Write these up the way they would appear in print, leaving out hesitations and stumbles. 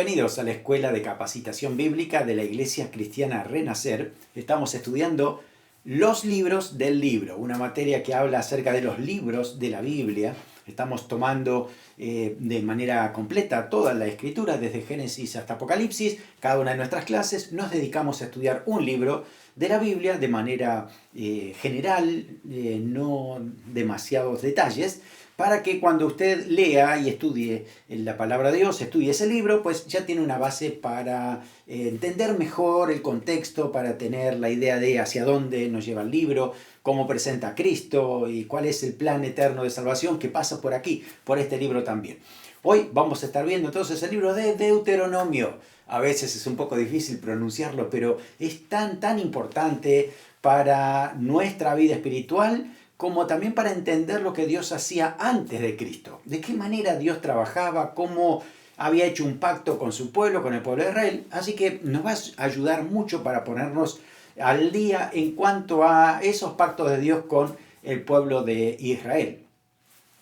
Bienvenidos a la Escuela de Capacitación Bíblica de la Iglesia Cristiana Renacer. Estamos estudiando los libros del libro, una materia que habla acerca de los libros de la Biblia. Estamos tomando de manera completa toda la Escritura, desde Génesis hasta Apocalipsis. Cada una de nuestras clases nos dedicamos a estudiar un libro de la Biblia de manera general, no demasiados detalles, para que cuando usted lea y estudie la palabra de Dios, estudie ese libro, pues ya tiene una base para entender mejor el contexto, para tener la idea de hacia dónde nos lleva el libro, cómo presenta a Cristo y cuál es el plan eterno de salvación que pasa por aquí, por este libro también. Hoy vamos a estar viendo entonces el libro de Deuteronomio. A veces es un poco difícil pronunciarlo, pero es tan importante para nuestra vida espiritual, como también para entender lo que Dios hacía antes de Cristo. De qué manera Dios trabajaba, cómo había hecho un pacto con su pueblo, con el pueblo de Israel. Así que nos va a ayudar mucho para ponernos al día en cuanto a esos pactos de Dios con el pueblo de Israel.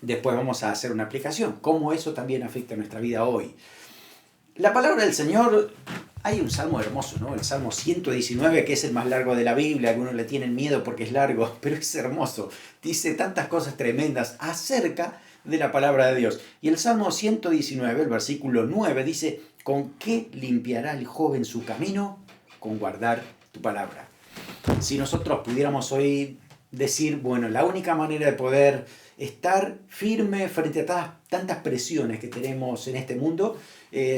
Después vamos a hacer una aplicación, cómo eso también afecta a nuestra vida hoy. La palabra del Señor, hay un salmo hermoso, ¿no? El Salmo 119, que es el más largo de la Biblia. Algunos le tienen miedo porque es largo, pero es hermoso. Dice tantas cosas tremendas acerca de la palabra de Dios. Y el Salmo 119, el versículo 9, dice: ¿con qué limpiará el joven su camino? Con guardar tu palabra. Si nosotros pudiéramos hoy decir, bueno, la única manera de poder estar firme frente a tantas presiones que tenemos en este mundo,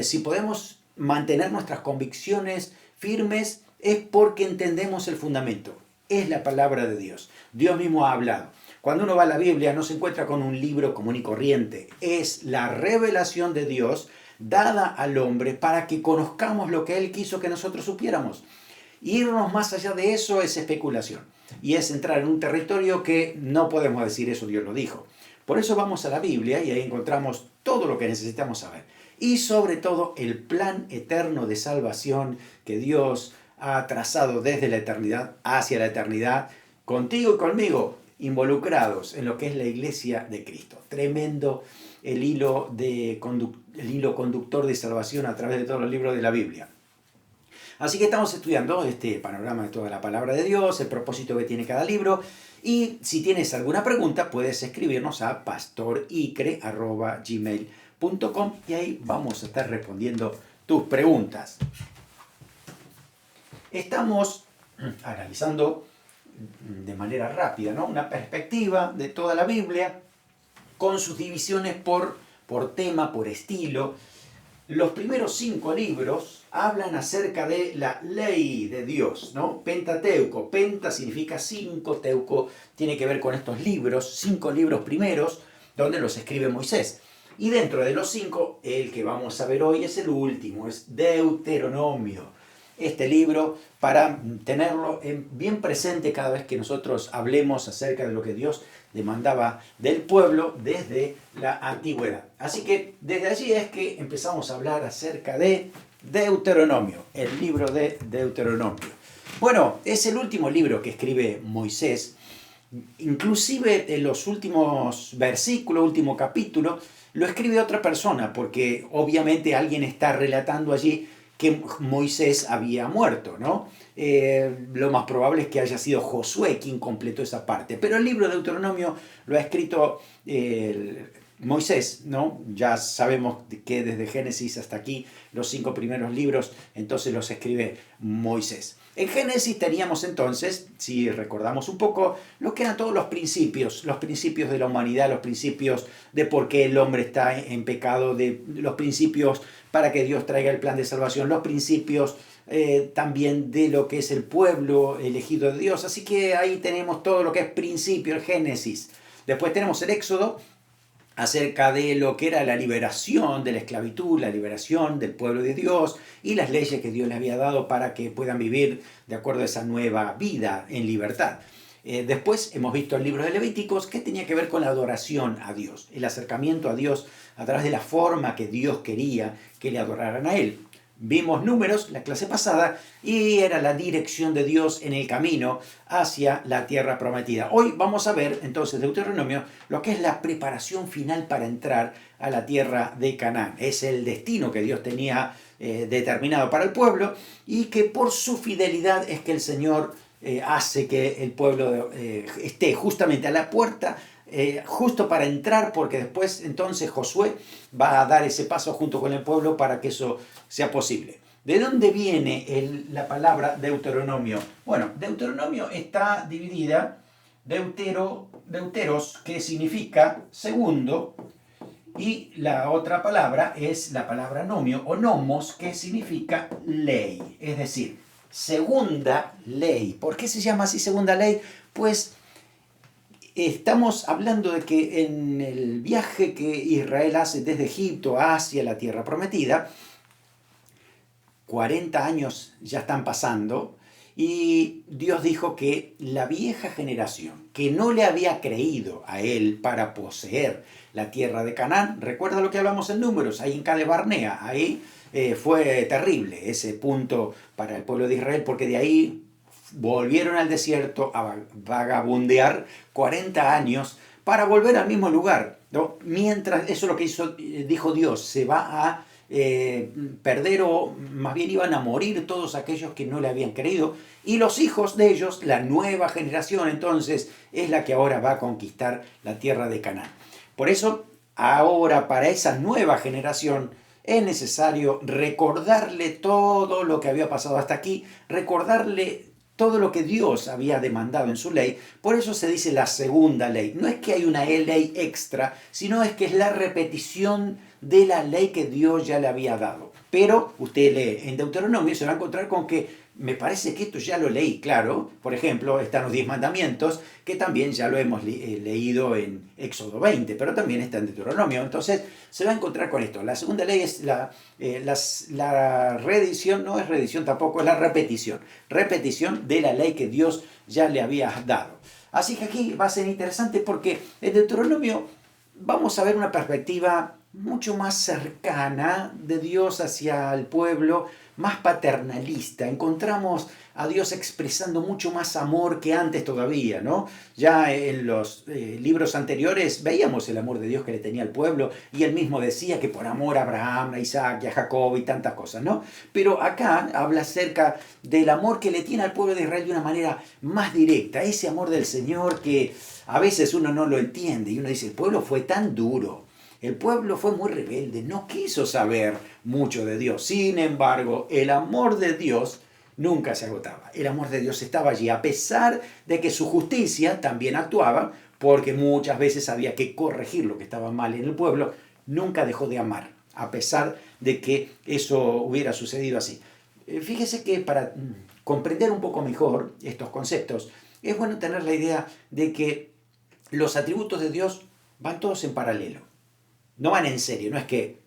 si podemos mantener nuestras convicciones firmes, es porque entendemos el fundamento. Es la palabra de Dios. Dios mismo ha hablado. Cuando uno va a la Biblia no se encuentra con un libro común y corriente. Es la revelación de Dios dada al hombre para que conozcamos lo que Él quiso que nosotros supiéramos. Irnos más allá de eso es especulación. Y es entrar en un territorio que no podemos decir eso, Dios lo dijo. Por eso vamos a la Biblia y ahí encontramos todo lo que necesitamos saber. Y sobre todo el plan eterno de salvación que Dios ha trazado desde la eternidad hacia la eternidad, contigo y conmigo, involucrados en lo que es la iglesia de Cristo. Tremendo el hilo conductor de salvación a través de todos los libros de la Biblia. Así que estamos estudiando este panorama de toda la palabra de Dios, el propósito que tiene cada libro. Y si tienes alguna pregunta, puedes escribirnos a pastoricre@gmail.com y ahí vamos a estar respondiendo tus preguntas. Estamos analizando de manera rápida, ¿no? Una perspectiva de toda la Biblia con sus divisiones por tema, por estilo. Los primeros 5 libros hablan acerca de la ley de Dios, ¿no? Pentateuco. Penta significa 5, teuco tiene que ver con estos libros, 5 libros primeros, donde los escribe Moisés. Y dentro de los 5, el que vamos a ver hoy es el último, es Deuteronomio. Este libro, para tenerlo bien presente cada vez que nosotros hablemos acerca de lo que Dios demandaba del pueblo desde la antigüedad. Así que desde allí es que empezamos a hablar acerca de Deuteronomio, el libro de Deuteronomio. Bueno, es el último libro que escribe Moisés. Inclusive en los últimos versículos, último capítulo, lo escribe otra persona, porque obviamente alguien está relatando allí que Moisés había muerto, ¿no? Lo más probable es que haya sido Josué quien completó esa parte. Pero el libro de Deuteronomio lo ha escrito Moisés, ¿no? Ya sabemos que desde Génesis hasta aquí, los 5 primeros libros, entonces los escribe Moisés. En Génesis teníamos entonces, si recordamos un poco, lo que eran todos los principios de la humanidad, los principios de por qué el hombre está en pecado, de los principios para que Dios traiga el plan de salvación, los principios también de lo que es el pueblo elegido de Dios. Así que ahí tenemos todo lo que es principio, el Génesis. Después tenemos el Éxodo, acerca de lo que era la liberación de la esclavitud, la liberación del pueblo de Dios y las leyes que Dios les había dado para que puedan vivir de acuerdo a esa nueva vida en libertad. Después hemos visto el libro de Levíticos, que tenía que ver con la adoración a Dios, el acercamiento a Dios a través de la forma que Dios quería que le adoraran a Él. Vimos Números la clase pasada y era la dirección de Dios en el camino hacia la tierra prometida. Hoy vamos a ver entonces Deuteronomio lo que es la preparación final para entrar a la tierra de Canaán. Es el destino que Dios tenía determinado para el pueblo y que por su fidelidad es que el Señor hace que el pueblo esté justamente a la puerta justo para entrar, porque después entonces Josué va a dar ese paso junto con el pueblo para que eso sea posible. ¿De dónde viene la palabra Deuteronomio? Bueno, Deuteronomio está dividida, deuteros, que significa segundo, y la otra palabra es la palabra nomio o nomos, que significa ley, es decir, segunda ley. ¿Por qué se llama así segunda ley? Pues estamos hablando de que en el viaje que Israel hace desde Egipto hacia la tierra prometida, 40 años ya están pasando y Dios dijo que la vieja generación que no le había creído a él para poseer la tierra de Canaán, recuerda lo que hablamos en Números, ahí en Cades Barnea, ahí fue terrible ese punto para el pueblo de Israel, porque de ahí volvieron al desierto a vagabundear 40 años para volver al mismo lugar, ¿no? Mientras, eso es lo que dijo Dios, se va a perder, o más bien iban a morir todos aquellos que no le habían creído, y los hijos de ellos, la nueva generación entonces, es la que ahora va a conquistar la tierra de Canaán. Por eso, ahora para esa nueva generación es necesario recordarle todo lo que había pasado hasta aquí, recordarle todo lo que Dios había demandado en su ley. Por eso se dice la segunda ley. No es que hay una ley extra, sino es que es la repetición de la ley que Dios ya le había dado. Pero usted lee en Deuteronomio y se va a encontrar con que me parece que esto ya lo leí, claro. Por ejemplo, están los 10 mandamientos, que también ya lo hemos leído en Éxodo 20, pero también está en Deuteronomio. Entonces se va a encontrar con esto. La segunda ley es la reedición, no es reedición tampoco, es la repetición. Repetición de la ley que Dios ya le había dado. Así que aquí va a ser interesante porque en Deuteronomio vamos a ver una perspectiva mucho más cercana de Dios hacia el pueblo, más paternalista. Encontramos a Dios expresando mucho más amor que antes todavía, ¿no? Ya en los libros anteriores veíamos el amor de Dios que le tenía al pueblo, y él mismo decía que por amor a Abraham, a Isaac y a Jacob y tantas cosas, ¿no? Pero acá habla acerca del amor que le tiene al pueblo de Israel de una manera más directa, ese amor del Señor que a veces uno no lo entiende y uno dice, el pueblo fue tan duro. El pueblo fue muy rebelde, no quiso saber mucho de Dios. Sin embargo, el amor de Dios nunca se agotaba. El amor de Dios estaba allí, a pesar de que su justicia también actuaba, porque muchas veces había que corregir lo que estaba mal en el pueblo. Nunca dejó de amar, a pesar de que eso hubiera sucedido así. Fíjese que para comprender un poco mejor estos conceptos, es bueno tener la idea de que los atributos de Dios van todos en paralelo. No van en serio, no es que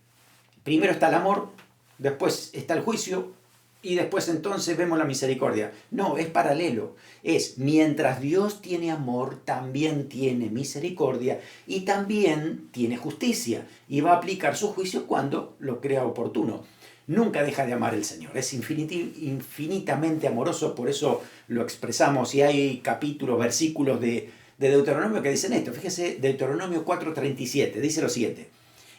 primero está el amor, después está el juicio y después entonces vemos la misericordia. No, es paralelo. Es mientras Dios tiene amor, también tiene misericordia y también tiene justicia. Y va a aplicar su juicio cuando lo crea oportuno. Nunca deja de amar el Señor. Es infinitamente amoroso, por eso lo expresamos. Y hay capítulos, versículos de Deuteronomio que dicen esto. Fíjese, Deuteronomio 4:37, dice lo siguiente.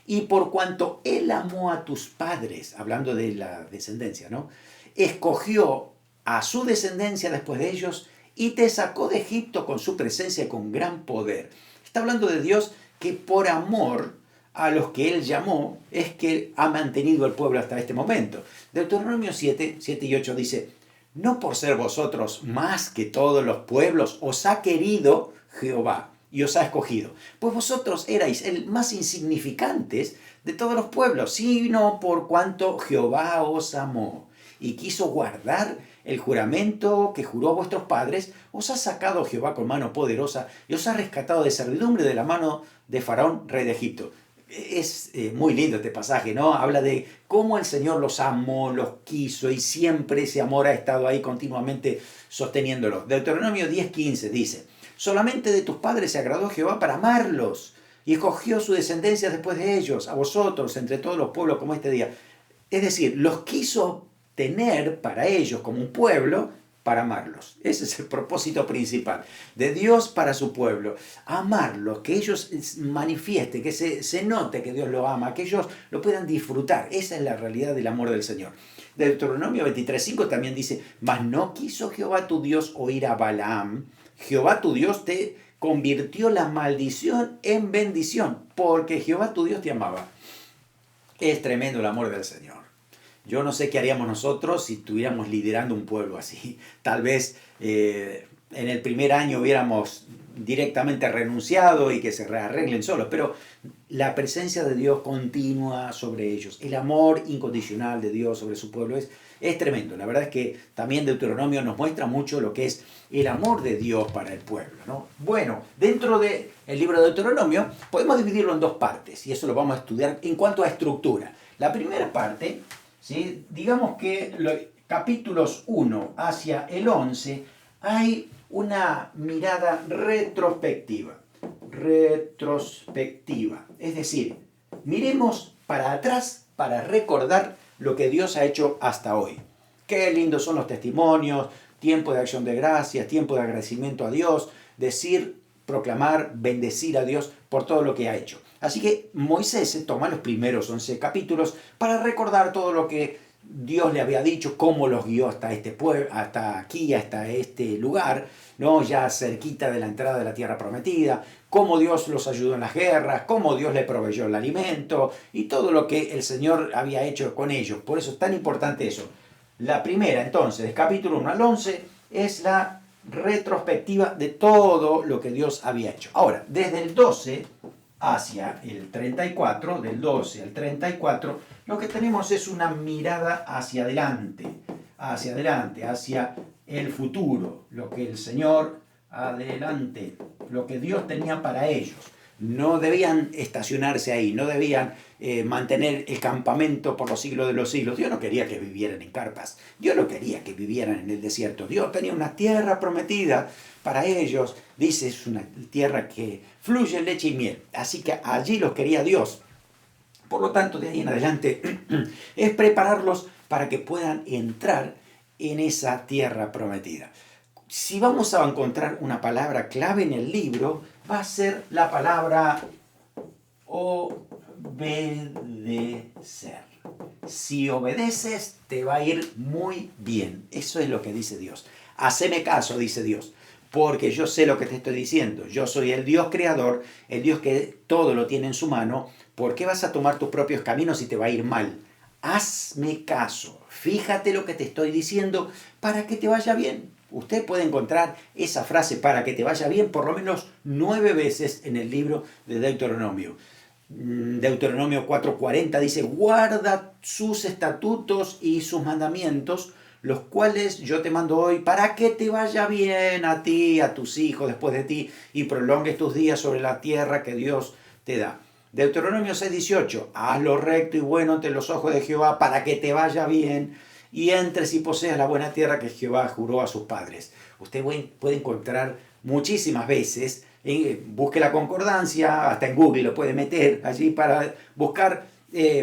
Y por cuanto él amó a tus padres, hablando de la descendencia, ¿no? Escogió a su descendencia después de ellos y te sacó de Egipto con su presencia y con gran poder. Está hablando de Dios que por amor a los que él llamó es que ha mantenido el pueblo hasta este momento. Deuteronomio 7 y 8 dice, no por ser vosotros más que todos los pueblos os ha querido Jehová y os ha escogido, pues vosotros erais el más insignificantes de todos los pueblos, sino por cuanto Jehová os amó y quiso guardar el juramento que juró a vuestros padres, os ha sacado Jehová con mano poderosa y os ha rescatado de servidumbre de la mano de Faraón, rey de Egipto. Es muy lindo este pasaje, ¿no? Habla de cómo el Señor los amó, los quiso y siempre ese amor ha estado ahí continuamente sosteniéndolos. Deuteronomio 10:15 dice, solamente de tus padres se agradó Jehová para amarlos y escogió su descendencia después de ellos, a vosotros, entre todos los pueblos como este día. Es decir, los quiso tener para ellos como un pueblo, para amarlos. Ese es el propósito principal de Dios para su pueblo. Amarlos, que ellos manifiesten, que se note que Dios lo ama, que ellos lo puedan disfrutar. Esa es la realidad del amor del Señor. Deuteronomio 23:5 también dice, mas no quiso Jehová tu Dios oír a Balaam. Jehová tu Dios te convirtió la maldición en bendición, porque Jehová tu Dios te amaba. Es tremendo el amor del Señor. Yo no sé qué haríamos nosotros si estuviéramos liderando un pueblo así. Tal vez en el primer año hubiéramos directamente renunciado y que se rearreglen solos, pero la presencia de Dios continua sobre ellos. El amor incondicional de Dios sobre su pueblo es tremendo. La verdad es que también Deuteronomio nos muestra mucho lo que es el amor de Dios para el pueblo, ¿no? Bueno, dentro del libro de Deuteronomio podemos dividirlo en dos partes y eso lo vamos a estudiar en cuanto a estructura. La primera parte, ¿sí? Digamos que los capítulos 1 hacia el 11 hay una mirada retrospectiva. Es decir, miremos para atrás para recordar lo que Dios ha hecho hasta hoy. Qué lindos son los testimonios, tiempo de acción de gracias, tiempo de agradecimiento a Dios, decir, proclamar, bendecir a Dios por todo lo que ha hecho. Así que Moisés se toma los primeros 11 capítulos para recordar todo lo que Dios le había dicho, cómo los guió hasta este pueblo, hasta aquí, hasta este lugar, ¿no? Ya cerquita de la entrada de la tierra prometida, cómo Dios los ayudó en las guerras, cómo Dios le proveyó el alimento y todo lo que el Señor había hecho con ellos. Por eso es tan importante eso. La primera, entonces, del capítulo 1 al 11, es la retrospectiva de todo lo que Dios había hecho. Ahora, desde el 12 hacia el 34, del 12 al 34, lo que tenemos es una mirada hacia adelante, hacia el futuro, lo que el Señor adelante, lo que Dios tenía para ellos. No debían estacionarse ahí, no debían mantener el campamento por los siglos de los siglos. Dios no quería que vivieran en carpas, Dios no quería que vivieran en el desierto. Dios tenía una tierra prometida para ellos. Dice, es una tierra que fluye leche y miel. Así que allí los quería Dios. Por lo tanto, de ahí en adelante es prepararlos para que puedan entrar en esa tierra prometida. Si vamos a encontrar una palabra clave en el libro, va a ser la palabra obedecer. Si obedeces, te va a ir muy bien. Eso es lo que dice Dios. Haceme caso, dice Dios, porque yo sé lo que te estoy diciendo. Yo soy el Dios creador, el Dios que todo lo tiene en su mano. ¿Por qué vas a tomar tus propios caminos y te va a ir mal? Hazme caso. Fíjate lo que te estoy diciendo para que te vaya bien. Usted puede encontrar esa frase para que te vaya bien por lo menos 9 veces en el libro de Deuteronomio. Deuteronomio 4:40 dice, guarda sus estatutos y sus mandamientos, los cuales yo te mando hoy para que te vaya bien a ti, a tus hijos después de ti, y prolongues tus días sobre la tierra que Dios te da. Deuteronomio 6:18, haz lo recto y bueno ante los ojos de Jehová para que te vaya bien y entres y poseas la buena tierra que Jehová juró a sus padres. Usted puede encontrar muchísimas veces, busque la concordancia, hasta en Google lo puede meter allí para buscar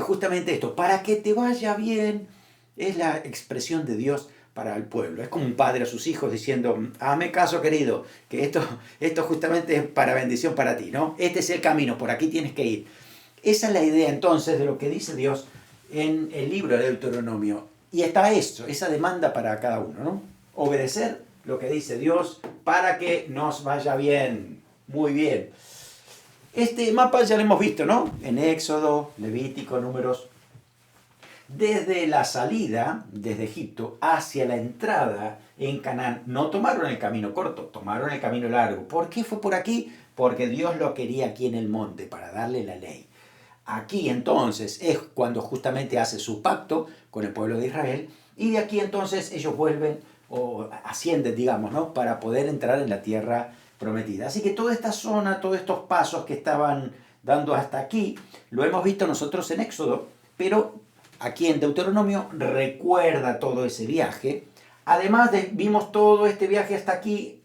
justamente esto, para que te vaya bien, es la expresión de Dios para el pueblo. Es como un padre a sus hijos diciendo, hazme caso querido, que esto justamente es para bendición para ti, ¿no? Este es el camino, por aquí tienes que ir. Esa es la idea entonces de lo que dice Dios en el libro de Deuteronomio. Y está esto, esa demanda para cada uno, ¿no? Obedecer lo que dice Dios para que nos vaya bien. Muy bien. Este mapa ya lo hemos visto, ¿no? En Éxodo, Levítico, Números. Desde la salida desde Egipto hacia la entrada en Canaán, no tomaron el camino corto, tomaron el camino largo. ¿Por qué fue por aquí? Porque Dios lo quería aquí en el monte para darle la ley. Aquí entonces es cuando justamente hace su pacto con el pueblo de Israel y de aquí entonces ellos vuelven o ascienden, digamos, ¿no? Para poder entrar en la tierra prometida. Así que toda esta zona, todos estos pasos que estaban dando hasta aquí, lo hemos visto nosotros en Éxodo, pero aquí en Deuteronomio recuerda todo ese viaje. Además vimos todo este viaje hasta aquí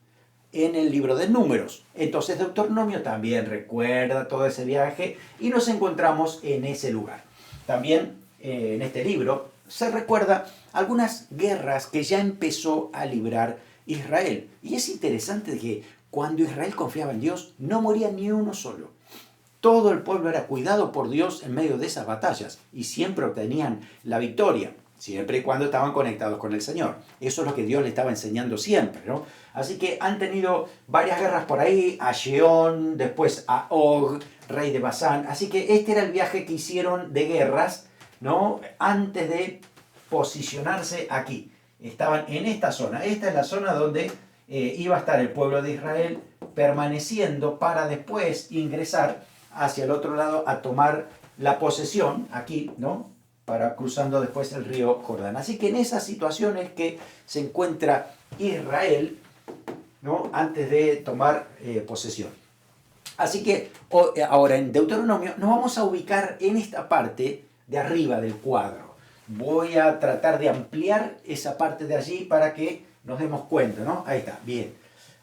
en el libro de Números. Entonces Deuteronomio también recuerda todo ese viaje y nos encontramos en ese lugar. También en este libro, se recuerda algunas guerras que ya empezó a librar Israel. Y es interesante que cuando Israel confiaba en Dios, no moría ni uno solo. Todo el pueblo era cuidado por Dios en medio de esas batallas y siempre obtenían la victoria, siempre y cuando estaban conectados con el Señor. Eso es lo que Dios le estaba enseñando siempre, ¿no? Así que han tenido varias guerras por ahí, a Sheón, después a Og, rey de Basán. Así que este era el viaje que hicieron de guerras, ¿no? Antes de posicionarse aquí. Estaban en esta zona. Esta es la zona donde iba a estar el pueblo de Israel permaneciendo para después ingresar hacia el otro lado a tomar la posesión aquí, ¿no? Para cruzando después el río Jordán. Así que en esas situaciones que se encuentra Israel, ¿no? Antes de tomar posesión. Así que ahora en Deuteronomio nos vamos a ubicar en esta parte de arriba del cuadro. Voy a tratar de ampliar esa parte de allí para que nos demos cuenta, ¿no? Ahí está, bien.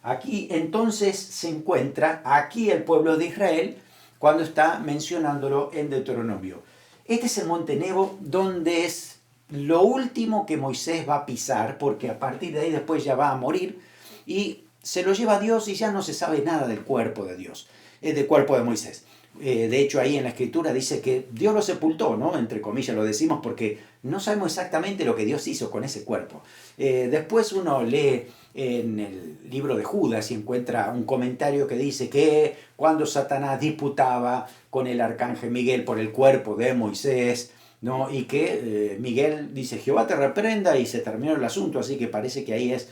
Aquí entonces se encuentra aquí el pueblo de Israel cuando está mencionándolo en Deuteronomio. Este es el monte Nebo, donde es lo último que Moisés va a pisar, porque a partir de ahí después ya va a morir, y se lo lleva a Dios y ya no se sabe nada del cuerpo de Dios, del cuerpo de Moisés. De hecho, ahí en la Escritura dice que Dios lo sepultó, ¿no? Entre comillas lo decimos porque no sabemos exactamente lo que Dios hizo con ese cuerpo. Después uno lee en el libro de Judas y encuentra un comentario que dice que cuando Satanás disputaba con el arcángel Miguel por el cuerpo de Moisés, ¿no? Y que Miguel dice, Jehová te reprenda, y se terminó el asunto, así que parece que ahí es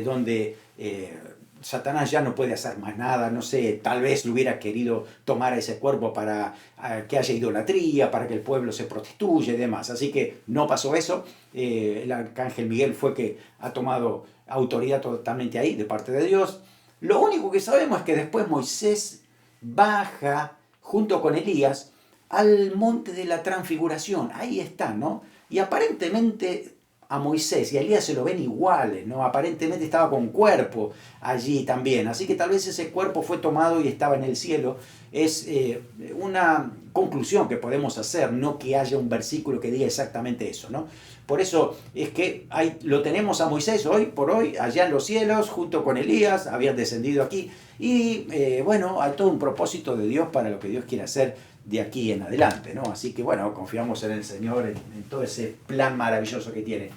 donde Satanás ya no puede hacer más nada, no sé, tal vez le hubiera querido tomar a ese cuerpo para que haya idolatría, para que el pueblo se prostituya y demás. Así que no pasó eso, el arcángel Miguel fue que ha tomado autoridad totalmente ahí de parte de Dios. Lo único que sabemos es que después Moisés baja junto con Elías al monte de la transfiguración, ahí está, ¿no? Y aparentemente a Moisés y a Elías se lo ven iguales, ¿no? Aparentemente estaba con cuerpo allí también, así que tal vez ese cuerpo fue tomado y estaba en el cielo. Es una conclusión que podemos hacer, no que haya un versículo que diga exactamente eso, ¿no? Por eso es que lo tenemos a Moisés hoy por hoy, allá en los cielos, junto con Elías, habían descendido aquí, y bueno, hay todo un propósito de Dios para lo que Dios quiere hacer de aquí en adelante, ¿no? Así que bueno, confiamos en el Señor, en todo ese plan maravilloso que tiene.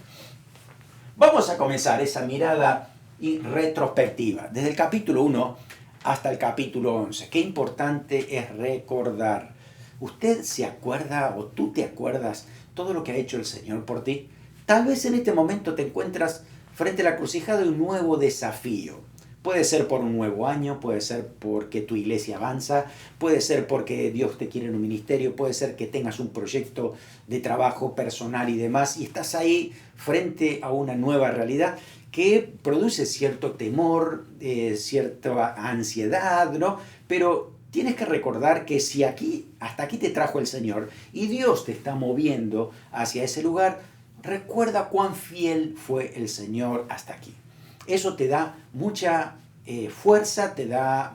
Vamos a comenzar esa mirada retrospectiva, desde el capítulo 1 hasta el capítulo 11. Qué importante es recordar. ¿Usted se acuerda o tú te acuerdas todo lo que ha hecho el Señor por ti? Tal vez en este momento te encuentras frente a la encrucijada de un nuevo desafío. Puede ser por un nuevo año, puede ser porque tu iglesia avanza, puede ser porque Dios te quiere en un ministerio, puede ser que tengas un proyecto de trabajo personal y demás, y estás ahí frente a una nueva realidad que produce cierto temor, cierta ansiedad, ¿no? Pero tienes que recordar que si hasta aquí te trajo el Señor y Dios te está moviendo hacia ese lugar, recuerda cuán fiel fue el Señor hasta aquí. Eso te da mucha fuerza, te da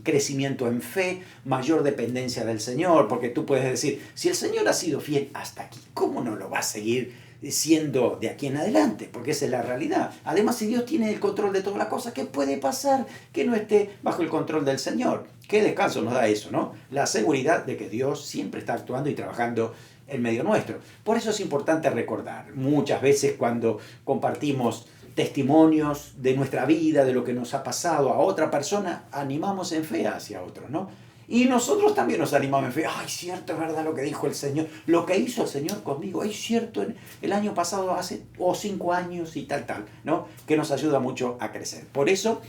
crecimiento en fe, mayor dependencia del Señor, porque tú puedes decir, si el Señor ha sido fiel hasta aquí, ¿cómo no lo va a seguir siendo de aquí en adelante? Porque esa es la realidad. Además, si Dios tiene el control de todas las cosas, ¿qué puede pasar que no esté bajo el control del Señor? ¿Qué descanso nos da eso, no? La seguridad de que Dios siempre está actuando y trabajando en medio nuestro. Por eso es importante recordar, muchas veces cuando compartimos testimonios de nuestra vida, de lo que nos ha pasado a otra persona, animamos en fe hacia otros, ¿no? Y nosotros también nos animamos en fe. Ay, cierto, es verdad lo que dijo el Señor, lo que hizo el Señor conmigo, es cierto, el año pasado, hace 5 años y tal, ¿no? Que nos ayuda mucho a crecer. Por eso,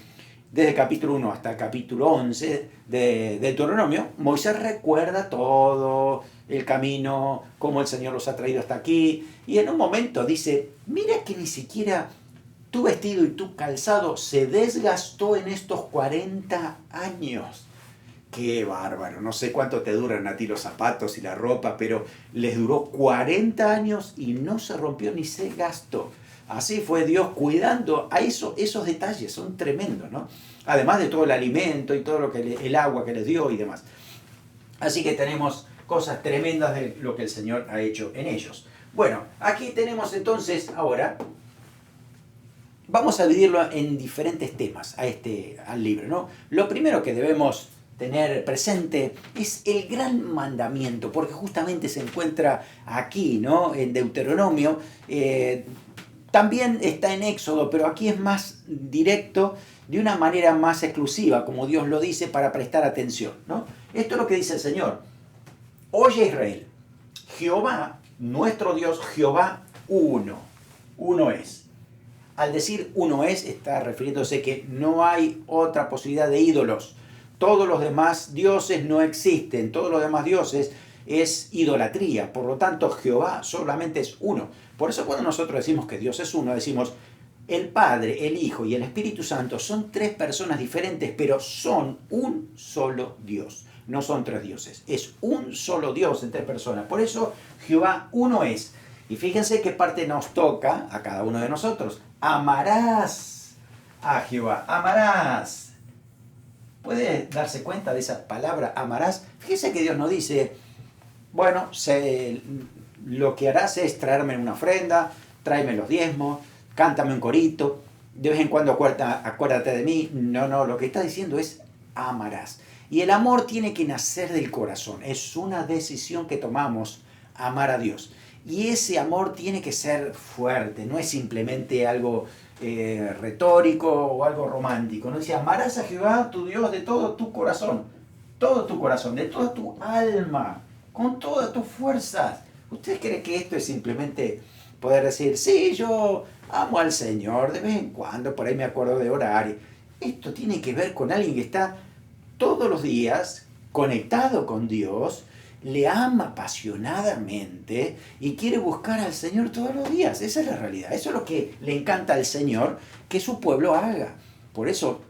desde el capítulo 1 hasta el capítulo 11 de Deuteronomio, Moisés recuerda todo el camino, cómo el Señor los ha traído hasta aquí, y en un momento dice, mira que ni siquiera tu vestido y tu calzado se desgastó en estos 40 años. Qué bárbaro, no sé cuánto te duran a ti los zapatos y la ropa, pero les duró 40 años y no se rompió ni se gastó. Así fue Dios cuidando a esos detalles, son tremendos, ¿no? Además de todo el alimento y todo el agua que les dio y demás. Así que tenemos cosas tremendas de lo que el Señor ha hecho en ellos. Bueno, aquí tenemos entonces ahora, vamos a dividirlo en diferentes temas al libro, ¿no? Lo primero que debemos tener presente es el gran mandamiento, porque justamente se encuentra aquí, ¿no? En Deuteronomio, también está en Éxodo, pero aquí es más directo, de una manera más exclusiva, como Dios lo dice, para prestar atención, ¿no? Esto es lo que dice el Señor. Oye Israel, Jehová, nuestro Dios, Jehová, uno es. Al decir uno es, está refiriéndose que no hay otra posibilidad de ídolos. Todos los demás dioses no existen, todos los demás dioses es idolatría. Por lo tanto, Jehová solamente es uno. Por eso cuando nosotros decimos que Dios es uno, decimos el Padre, el Hijo y el Espíritu Santo son tres personas diferentes, pero son un solo Dios. No son tres dioses, es un solo Dios en tres personas. Por eso Jehová uno es. Y fíjense qué parte nos toca a cada uno de nosotros. Amarás a Jehová, amarás. ¿Puede darse cuenta de esa palabra, amarás? Fíjense que Dios nos dice, bueno, lo que harás es traerme una ofrenda, tráeme los diezmos, cántame un corito, de vez en cuando acuérdate de mí. No, lo que está diciendo es amarás. Y el amor tiene que nacer del corazón, es una decisión que tomamos, amar a Dios. Y ese amor tiene que ser fuerte, no es simplemente algo retórico o algo romántico. No dice, amarás a Jehová tu Dios de todo tu corazón, de toda tu alma, con todas tus fuerzas. ¿Ustedes creen que esto es simplemente poder decir, sí, yo amo al Señor, de vez en cuando por ahí me acuerdo de orar? Esto tiene que ver con alguien que está todos los días conectado con Dios, le ama apasionadamente y quiere buscar al Señor todos los días. Esa es la realidad. Eso es lo que le encanta al Señor que su pueblo haga. Por eso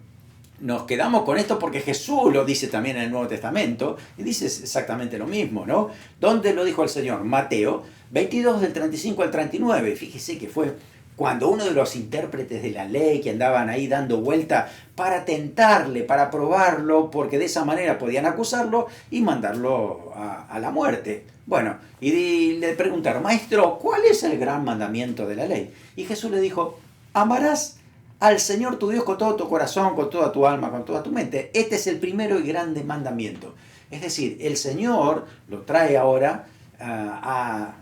nos quedamos con esto, porque Jesús lo dice también en el Nuevo Testamento y dice exactamente lo mismo, ¿no? ¿Dónde lo dijo el Señor? Mateo 22 del 35 al 39. Fíjese que fue cuando uno de los intérpretes de la ley que andaban ahí dando vuelta para tentarle, para probarlo, porque de esa manera podían acusarlo y mandarlo a la muerte. Bueno, y le preguntaron, maestro, ¿cuál es el gran mandamiento de la ley? Y Jesús le dijo, amarás al Señor tu Dios con todo tu corazón, con toda tu alma, con toda tu mente. Este es el primero y grande mandamiento. Es decir, el Señor lo trae ahora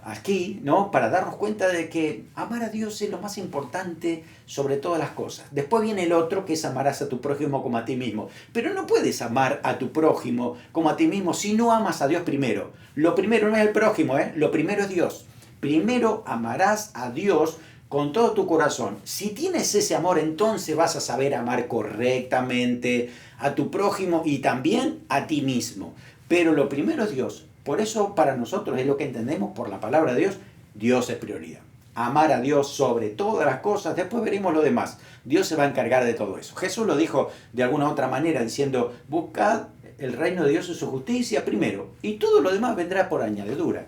aquí, ¿no? Para darnos cuenta de que amar a Dios es lo más importante sobre todas las cosas. Después viene el otro, que es amarás a tu prójimo como a ti mismo. Pero no puedes amar a tu prójimo como a ti mismo si no amas a Dios primero. Lo primero no es el prójimo, lo primero es Dios. Primero amarás a Dios con todo tu corazón. Si tienes ese amor, entonces vas a saber amar correctamente a tu prójimo y también a ti mismo. Pero lo primero es Dios. Por eso para nosotros es lo que entendemos por la palabra de Dios. Dios es prioridad. Amar a Dios sobre todas las cosas. Después veremos lo demás. Dios se va a encargar de todo eso. Jesús lo dijo de alguna otra manera diciendo, buscad el reino de Dios y su justicia primero. Y todo lo demás vendrá por añadidura.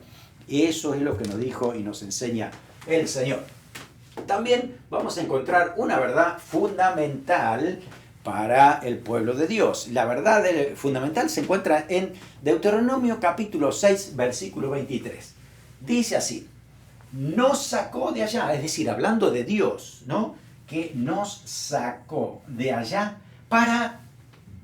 Y eso es lo que nos dijo y nos enseña el Señor. También vamos a encontrar una verdad fundamental para el pueblo de Dios. La verdad fundamental se encuentra en Deuteronomio capítulo 6, versículo 23. Dice así, nos sacó de allá, es decir, hablando de Dios, ¿no? Que nos sacó de allá para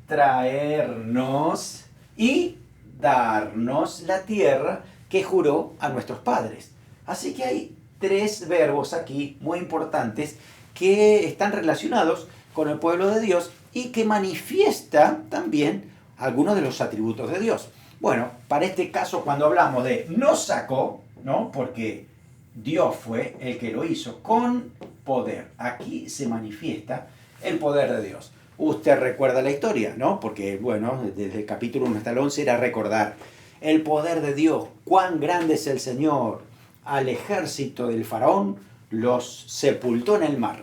traernos y darnos la tierra que juró a nuestros padres. Así que hay tres verbos aquí muy importantes que están relacionados con el pueblo de Dios y que manifiesta también algunos de los atributos de Dios. Bueno, para este caso cuando hablamos de nos sacó, ¿no? Porque Dios fue el que lo hizo con poder. Aquí se manifiesta el poder de Dios. Usted recuerda la historia, ¿no? Porque, bueno, desde el capítulo 1 hasta el 11 era recordar el poder de Dios, cuán grande es el Señor. Al ejército del faraón los sepultó en el mar.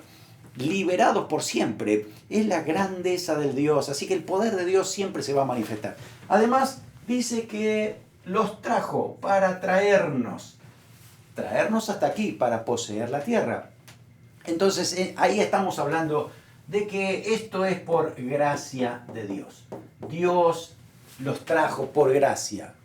Liberados por siempre. Es la grandeza del Dios. Así que el poder de Dios siempre se va a manifestar. Además, dice que los trajo para traernos hasta aquí, para poseer la tierra. Entonces, ahí estamos hablando de que esto es por gracia de Dios. Dios los trajo por gracia.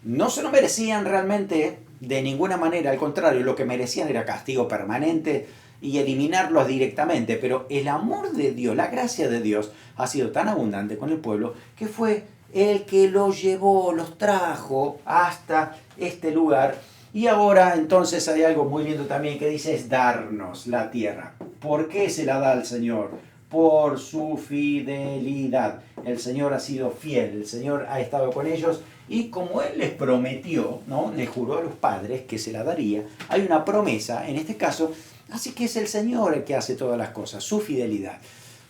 No se lo merecían realmente de ninguna manera, al contrario, lo que merecían era castigo permanente y eliminarlos directamente, pero el amor de Dios, la gracia de Dios ha sido tan abundante con el pueblo que fue el que los llevó, los trajo hasta este lugar. Y ahora entonces hay algo muy lindo también que dice es darnos la tierra. ¿Por qué se la da al Señor? Por su fidelidad. El Señor ha sido fiel, el Señor ha estado con ellos y como Él les prometió, ¿no? Les juró a los padres que se la daría, hay una promesa en este caso, así que es el Señor el que hace todas las cosas, su fidelidad.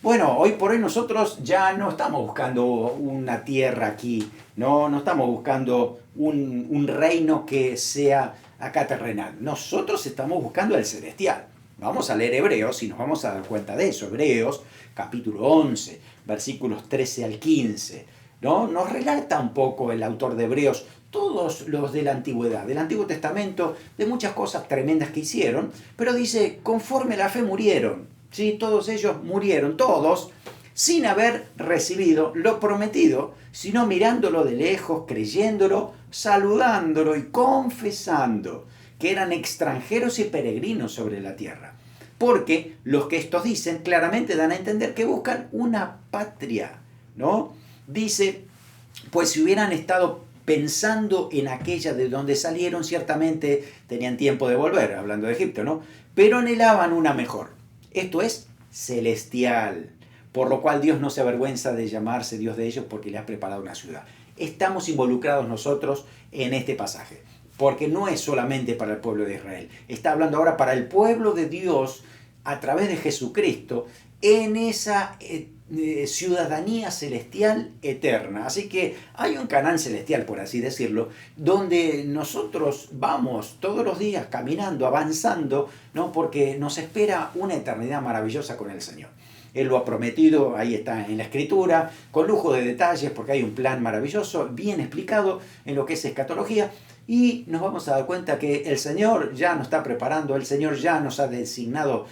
Bueno, hoy por hoy nosotros ya no estamos buscando una tierra aquí, no estamos buscando un reino que sea acá terrenal. Nosotros estamos buscando el celestial. Vamos a leer Hebreos y nos vamos a dar cuenta de eso. Hebreos, capítulo 11, versículos 13 al 15. ¿No? Nos relata un poco el autor de Hebreos todos los de la antigüedad, del Antiguo Testamento, de muchas cosas tremendas que hicieron, pero dice, conforme la fe murieron. ¿Sí? Todos ellos murieron, todos, sin haber recibido lo prometido, sino mirándolo de lejos, creyéndolo, saludándolo y confesando que eran extranjeros y peregrinos sobre la tierra. Porque los que estos dicen claramente dan a entender que buscan una patria, ¿no? Dice, pues si hubieran estado pensando en aquella de donde salieron, ciertamente tenían tiempo de volver, hablando de Egipto, ¿no? Pero anhelaban una mejor. Esto es celestial, por lo cual Dios no se avergüenza de llamarse Dios de ellos porque le ha preparado una ciudad. Estamos involucrados nosotros en este pasaje, porque no es solamente para el pueblo de Israel. Está hablando ahora para el pueblo de Dios a través de Jesucristo en esa ciudadanía celestial eterna. Así que hay un Canaán celestial, por así decirlo, donde nosotros vamos todos los días caminando, avanzando, ¿no? Porque nos espera una eternidad maravillosa con el Señor. Él lo ha prometido, ahí está en la Escritura, con lujo de detalles, porque hay un plan maravilloso, bien explicado en lo que es escatología, y nos vamos a dar cuenta que el Señor ya nos está preparando, el Señor ya nos ha designado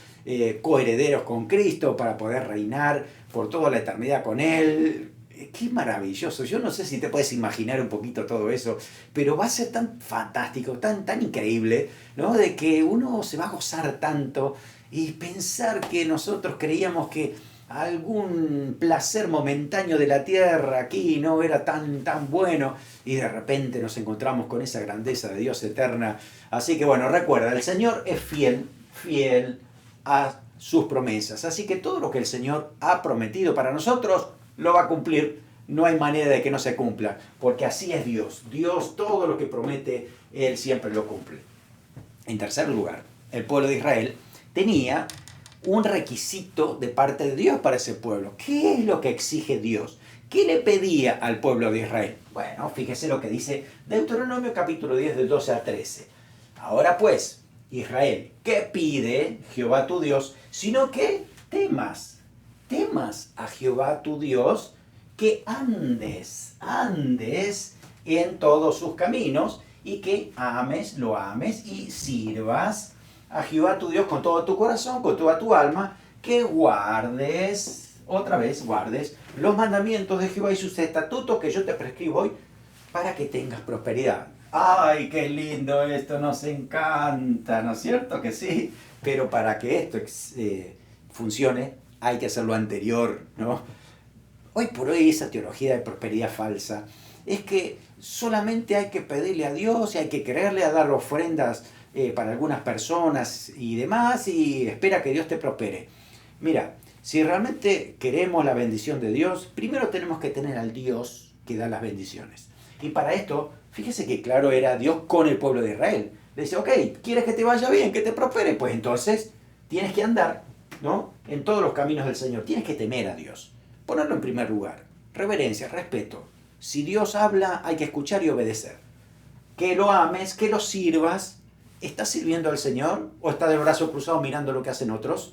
coherederos con Cristo para poder reinar por toda la eternidad con Él. Qué maravilloso. Yo no sé si te puedes imaginar un poquito todo eso, pero va a ser tan fantástico, tan increíble, ¿no? De que uno se va a gozar tanto y pensar que nosotros creíamos que algún placer momentáneo de la tierra aquí no era tan bueno y de repente nos encontramos con esa grandeza de Dios eterna. Así que bueno, recuerda, el Señor es fiel a sus promesas. Así que todo lo que el Señor ha prometido para nosotros lo va a cumplir. No hay manera de que no se cumpla, porque así es Dios. Dios todo lo que promete, Él siempre lo cumple. En tercer lugar, el pueblo de Israel tenía un requisito de parte de Dios para ese pueblo. ¿Qué es lo que exige Dios? ¿Qué le pedía al pueblo de Israel? Bueno, fíjese lo que dice Deuteronomio capítulo 10 del 12 al 13. Ahora pues, Israel, ¿qué pide Jehová tu Dios? Sino que temas a Jehová tu Dios, que andes en todos sus caminos y que lo ames y sirvas a Jehová tu Dios con todo tu corazón, con toda tu alma, que guardes los mandamientos de Jehová y sus estatutos que yo te prescribo hoy para que tengas prosperidad. ¡Ay, qué lindo esto! Nos encanta, ¿no es cierto que sí? Pero para que esto funcione hay que hacer lo anterior, ¿no? Hoy por hoy esa teología de prosperidad falsa es que solamente hay que pedirle a Dios y hay que creerle a dar ofrendas para algunas personas y demás y espera que Dios te prospere. Mira, si realmente queremos la bendición de Dios, primero tenemos que tener al Dios que da las bendiciones. Y para esto, fíjese que claro era Dios con el pueblo de Israel. Le dice, ok, ¿quieres que te vaya bien, que te prospere? Pues entonces tienes que andar, ¿no?, en todos los caminos del Señor. Tienes que temer a Dios. Ponerlo en primer lugar. Reverencia, respeto. Si Dios habla, hay que escuchar y obedecer. Que lo ames, que lo sirvas. ¿Estás sirviendo al Señor o estás de brazo cruzado mirando lo que hacen otros?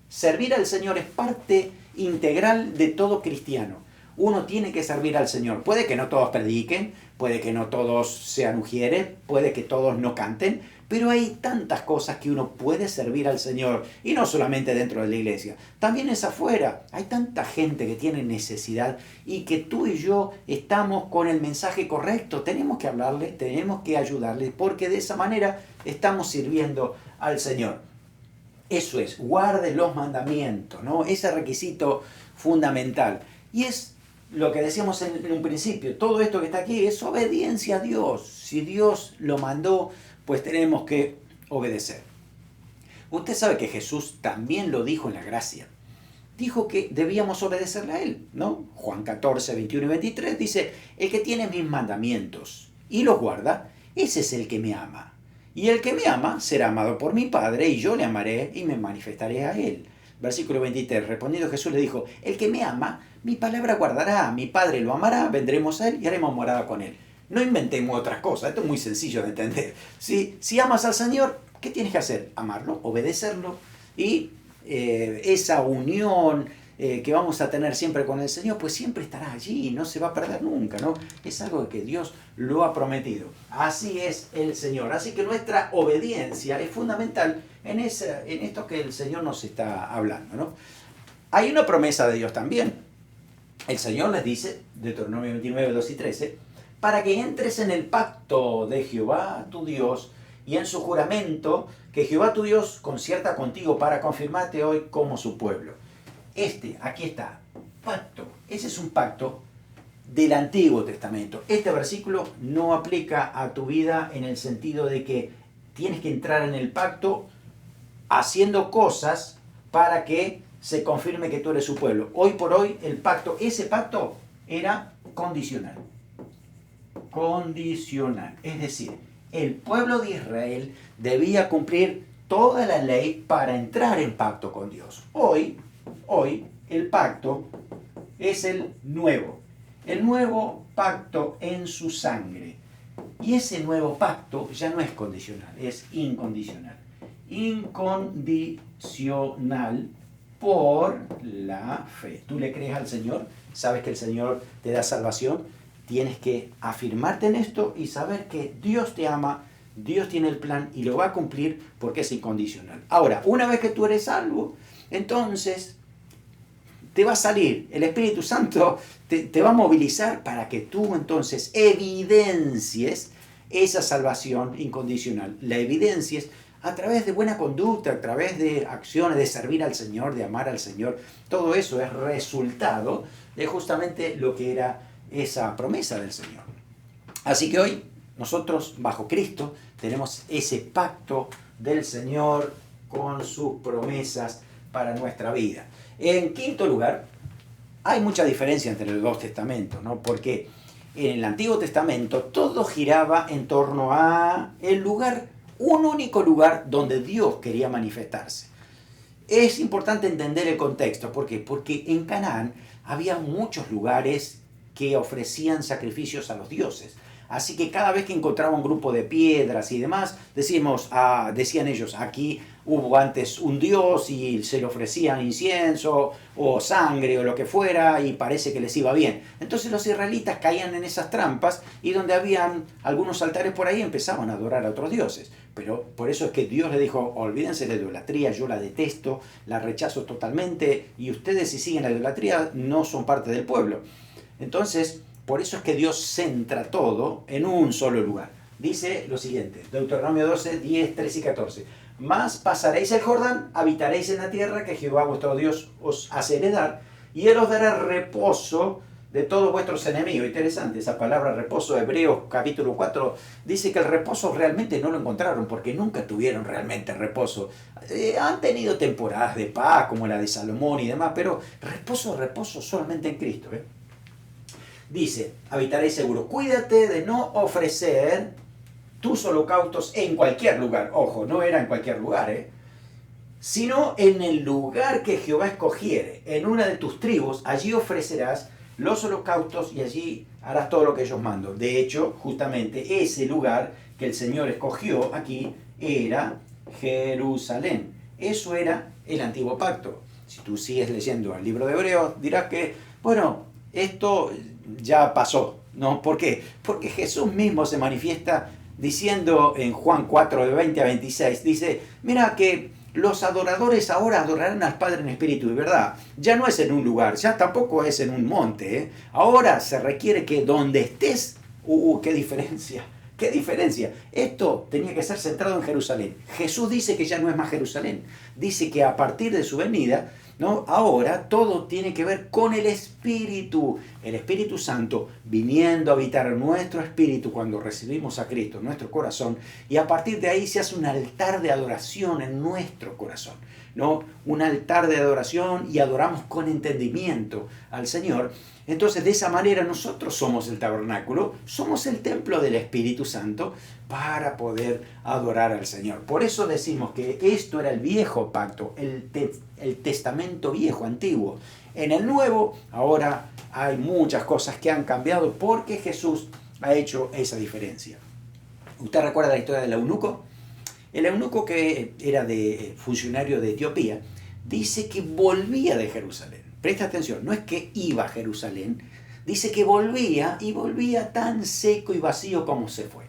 Servir al Señor es parte integral de todo cristiano. uno tiene que servir al Señor. Puede que no todos prediquen, puede que no todos sean ujieres, puede que todos no canten, pero hay tantas cosas que uno puede servir al Señor, y no solamente dentro de la iglesia, también es afuera. Hay tanta gente que tiene necesidad y que tú y yo estamos con el mensaje correcto. Tenemos que hablarle, tenemos que ayudarle, porque de esa manera estamos sirviendo al Señor. Eso es, guarde los mandamientos, ¿no? Ese requisito fundamental. Y es lo que decíamos en un principio, todo esto que está aquí es obediencia a Dios. Si Dios lo mandó, pues tenemos que obedecer. Usted sabe que Jesús también lo dijo en la gracia. Dijo que debíamos obedecerle a Él, ¿no? Juan 14, 21 y 23 dice, el que tiene mis mandamientos y los guarda, ese es el que me ama. Y el que me ama será amado por mi Padre, y yo le amaré y me manifestaré a Él. Versículo 23, respondiendo Jesús le dijo, el que me ama, mi palabra guardará, mi Padre lo amará, vendremos a Él y haremos morada con Él. No inventemos otras cosas, esto es muy sencillo de entender. Si amas al Señor, ¿qué tienes que hacer? Amarlo, obedecerlo, y esa unión que vamos a tener siempre con el Señor, pues siempre estará allí, no se va a perder nunca, ¿no? Es algo que Dios lo ha prometido. Así es el Señor. Así que nuestra obediencia es fundamental en esto que el Señor nos está hablando, ¿no? Hay una promesa de Dios también. El Señor les dice, Deuteronomio 29, 2 y 13, para que entres en el pacto de Jehová tu Dios y en su juramento que Jehová tu Dios concierta contigo para confirmarte hoy como su pueblo. Aquí está, pacto. Ese es un pacto del Antiguo Testamento. Este versículo no aplica a tu vida en el sentido de que tienes que entrar en el pacto haciendo cosas para que se confirme que tú eres su pueblo. Hoy por hoy ese pacto era condicional. Condicional. Es decir, el pueblo de Israel debía cumplir toda la ley para entrar en pacto con Dios. Hoy el pacto es el nuevo pacto en su sangre. Y ese nuevo pacto ya no es condicional, es incondicional. Incondicional por la fe. Tú le crees al Señor, sabes que el Señor te da salvación, tienes que afirmarte en esto y saber que Dios te ama, Dios tiene el plan y lo va a cumplir porque es incondicional. Ahora, una vez que tú eres salvo, entonces te va a salir, el Espíritu Santo te va a movilizar para que tú entonces evidencies esa salvación incondicional. La evidencies a través de buena conducta, a través de acciones, de servir al Señor, de amar al Señor. Todo eso es resultado de justamente lo que era esa promesa del Señor. Así que hoy nosotros, bajo Cristo, tenemos ese pacto del Señor con sus promesas para nuestra vida. En quinto lugar, hay mucha diferencia entre los dos testamentos, ¿no? Porque en el Antiguo Testamento todo giraba en torno a un único lugar donde Dios quería manifestarse. Es importante entender el contexto. ¿Por qué? Porque en Canaán había muchos lugares que ofrecían sacrificios a los dioses. Así que cada vez que encontraba un grupo de piedras y demás, decían ellos, aquí hubo antes un dios y se le ofrecían incienso o sangre o lo que fuera y parece que les iba bien. Entonces los israelitas caían en esas trampas y donde habían algunos altares por ahí empezaban a adorar a otros dioses. Pero por eso es que Dios le dijo, olvídense de la idolatría, yo la detesto, la rechazo totalmente y ustedes si siguen la idolatría no son parte del pueblo. Entonces, por eso es que Dios centra todo en un solo lugar. Dice lo siguiente, Deuteronomio 12, 10, 13 y 14. Mas pasaréis el Jordán, habitaréis en la tierra que Jehová vuestro Dios os hace heredar, y Él os dará reposo de todos vuestros enemigos. Interesante esa palabra reposo. Hebreos capítulo 4 dice que el reposo realmente no lo encontraron porque nunca tuvieron realmente reposo. Han tenido temporadas de paz como la de Salomón y demás, pero reposo solamente en Cristo. Dice, habitaréis seguro. Cuídate de no ofrecer tus holocaustos en cualquier lugar. Ojo, no era en cualquier lugar, sino en el lugar que Jehová escogiere. En una de tus tribus, allí ofrecerás los holocaustos y allí harás todo lo que ellos mando. De hecho, justamente ese lugar que el Señor escogió aquí era Jerusalén. Eso era el antiguo pacto. Si tú sigues leyendo el libro de Hebreos, dirás que, bueno, esto ya pasó, ¿no? ¿Por qué? Porque Jesús mismo se manifiesta diciendo en Juan 4, de 20 a 26, dice, mira que los adoradores ahora adorarán al Padre en espíritu y verdad. Ya no es en un lugar, ya tampoco es en un monte, ¿eh? Ahora se requiere que donde estés, qué diferencia. ¿Qué diferencia? Esto tenía que ser centrado en Jerusalén. Jesús dice que ya no es más Jerusalén. Dice que a partir de su venida, ¿no? Ahora todo tiene que ver con el Espíritu. El Espíritu Santo viniendo a habitar en nuestro espíritu cuando recibimos a Cristo en nuestro corazón. Y a partir de ahí se hace un altar de adoración en nuestro corazón, ¿no? Un altar de adoración y adoramos con entendimiento al Señor. Entonces, de esa manera nosotros somos el tabernáculo, somos el templo del Espíritu Santo para poder adorar al Señor. Por eso decimos que esto era el viejo pacto, el testamento viejo, antiguo. En el nuevo, ahora hay muchas cosas que han cambiado porque Jesús ha hecho esa diferencia. ¿Usted recuerda la historia del eunuco? El eunuco, que era funcionario de Etiopía, dice que volvía de Jerusalén. Presta atención, no es que iba a Jerusalén, dice que volvía y volvía tan seco y vacío como se fue.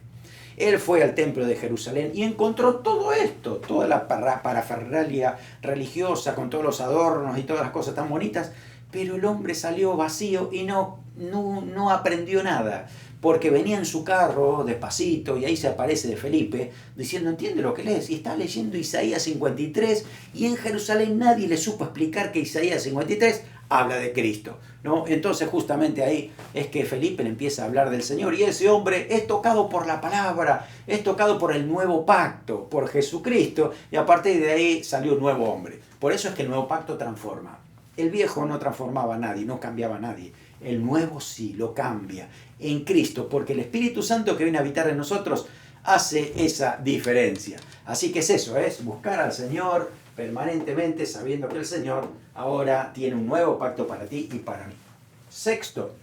Él fue al templo de Jerusalén y encontró todo esto, toda la parafernalia religiosa con todos los adornos y todas las cosas tan bonitas, pero el hombre salió vacío y no aprendió nada, porque venía en su carro despacito y ahí se aparece de Felipe diciendo, ¿entiende lo que lees? Y está leyendo Isaías 53 y en Jerusalén nadie le supo explicar que Isaías 53 habla de Cristo, ¿no? Entonces justamente ahí es que Felipe le empieza a hablar del Señor y ese hombre es tocado por la palabra, es tocado por el nuevo pacto, por Jesucristo, y a partir de ahí salió un nuevo hombre. Por eso es que el nuevo pacto transforma. El viejo no transformaba a nadie, no cambiaba a nadie. El nuevo sí lo cambia en Cristo, porque el Espíritu Santo que viene a habitar en nosotros hace esa diferencia. Así que es eso, es buscar al Señor permanentemente, sabiendo que el Señor ahora tiene un nuevo pacto para ti y para mí. Sexto,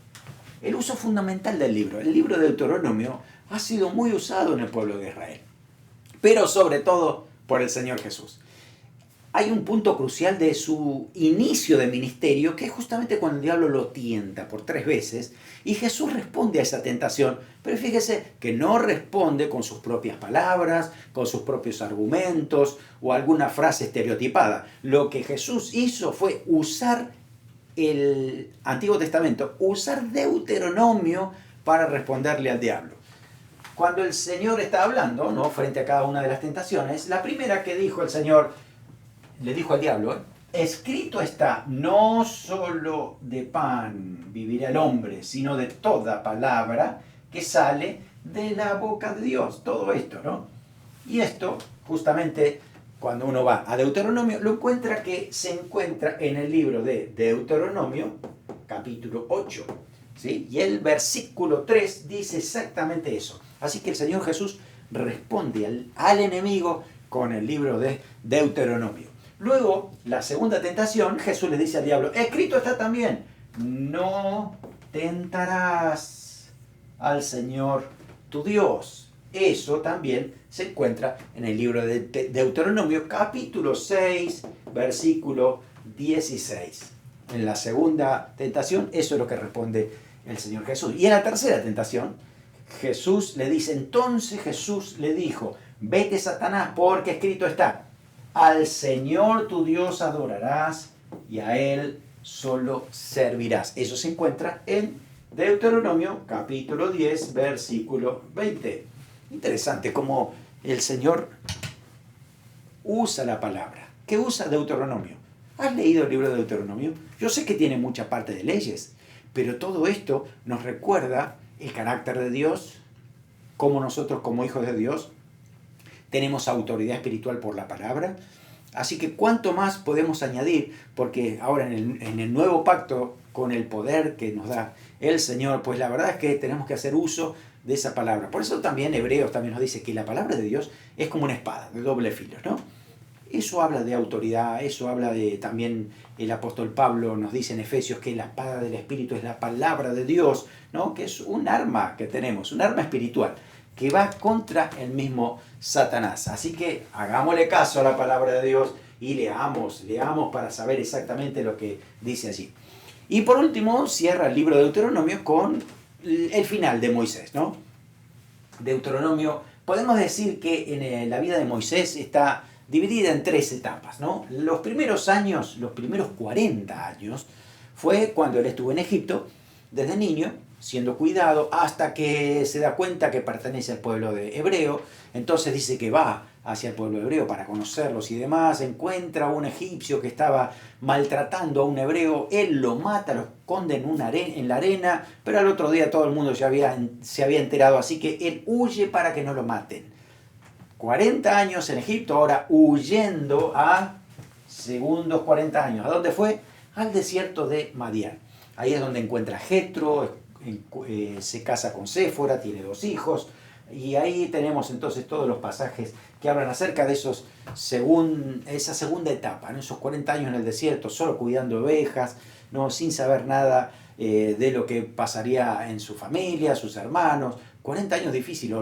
el uso fundamental del libro. El libro de Deuteronomio ha sido muy usado en el pueblo de Israel, pero sobre todo por el Señor Jesús. Hay un punto crucial de su inicio de ministerio, que es justamente cuando el diablo lo tienta por 3 veces, y Jesús responde a esa tentación, pero fíjese que no responde con sus propias palabras, con sus propios argumentos o alguna frase estereotipada. Lo que Jesús hizo fue usar el Antiguo Testamento, usar Deuteronomio para responderle al diablo. Cuando el Señor está hablando, ¿no?, frente a cada una de las tentaciones, la primera que dijo el Señor, le dijo al diablo, escrito está, no solo de pan vivirá el hombre, sino de toda palabra que sale de la boca de Dios. Todo esto, ¿no? Y esto, justamente, cuando uno va a Deuteronomio, se encuentra en el libro de Deuteronomio, capítulo 8, ¿sí? Y el versículo 3 dice exactamente eso. Así que el Señor Jesús responde al enemigo con el libro de Deuteronomio. Luego, la segunda tentación, Jesús le dice al diablo, escrito está también, no tentarás al Señor tu Dios. Eso también se encuentra en el libro de Deuteronomio, capítulo 6, versículo 16. En la segunda tentación, eso es lo que responde el Señor Jesús. Y en la tercera tentación, entonces Jesús le dijo, vete, Satanás, porque escrito está, al Señor tu Dios adorarás y a Él solo servirás. Eso se encuentra en Deuteronomio capítulo 10, versículo 20. Interesante cómo el Señor usa la palabra. ¿Qué usa Deuteronomio? ¿Has leído el libro de Deuteronomio? Yo sé que tiene mucha parte de leyes, pero todo esto nos recuerda el carácter de Dios, cómo nosotros como hijos de Dios tenemos autoridad espiritual por la palabra. Así que cuánto más podemos añadir, porque ahora en el nuevo pacto, con el poder que nos da el Señor, pues la verdad es que tenemos que hacer uso de esa palabra. Por eso también Hebreos también nos dice que la palabra de Dios es como una espada de doble filo, ¿no? Eso habla de autoridad, eso habla de también el apóstol Pablo nos dice en Efesios que la espada del Espíritu es la palabra de Dios, ¿no? Que es un arma que tenemos, un arma espiritual, que va contra el mismo Satanás. Así que hagámosle caso a la palabra de Dios y leamos para saber exactamente lo que dice allí. Y por último cierra el libro de Deuteronomio con el final de Moisés, ¿no? Deuteronomio, podemos decir que en la vida de Moisés está dividida en 3 etapas, ¿no? Los primeros años, los primeros 40 años, fue cuando él estuvo en Egipto, desde niño, siendo cuidado, hasta que se da cuenta que pertenece al pueblo de hebreo. Entonces dice que va hacia el pueblo hebreo para conocerlos y demás, encuentra a un egipcio que estaba maltratando a un hebreo, él lo mata, lo esconde en la arena, pero al otro día todo el mundo ya se había enterado, así que él huye para que no lo maten. 40 años en Egipto, ahora huyendo a segundos 40 años. ¿A dónde fue? Al desierto de Madián. Ahí es donde encuentra a Jetro, se casa con Séfora, tiene 2 hijos, y ahí tenemos entonces todos los pasajes que hablan acerca de esa segunda etapa, ¿no? Esos 40 años en el desierto, solo cuidando ovejas, ¿no? Sin saber nada de lo que pasaría en su familia, sus hermanos. 40 años difíciles,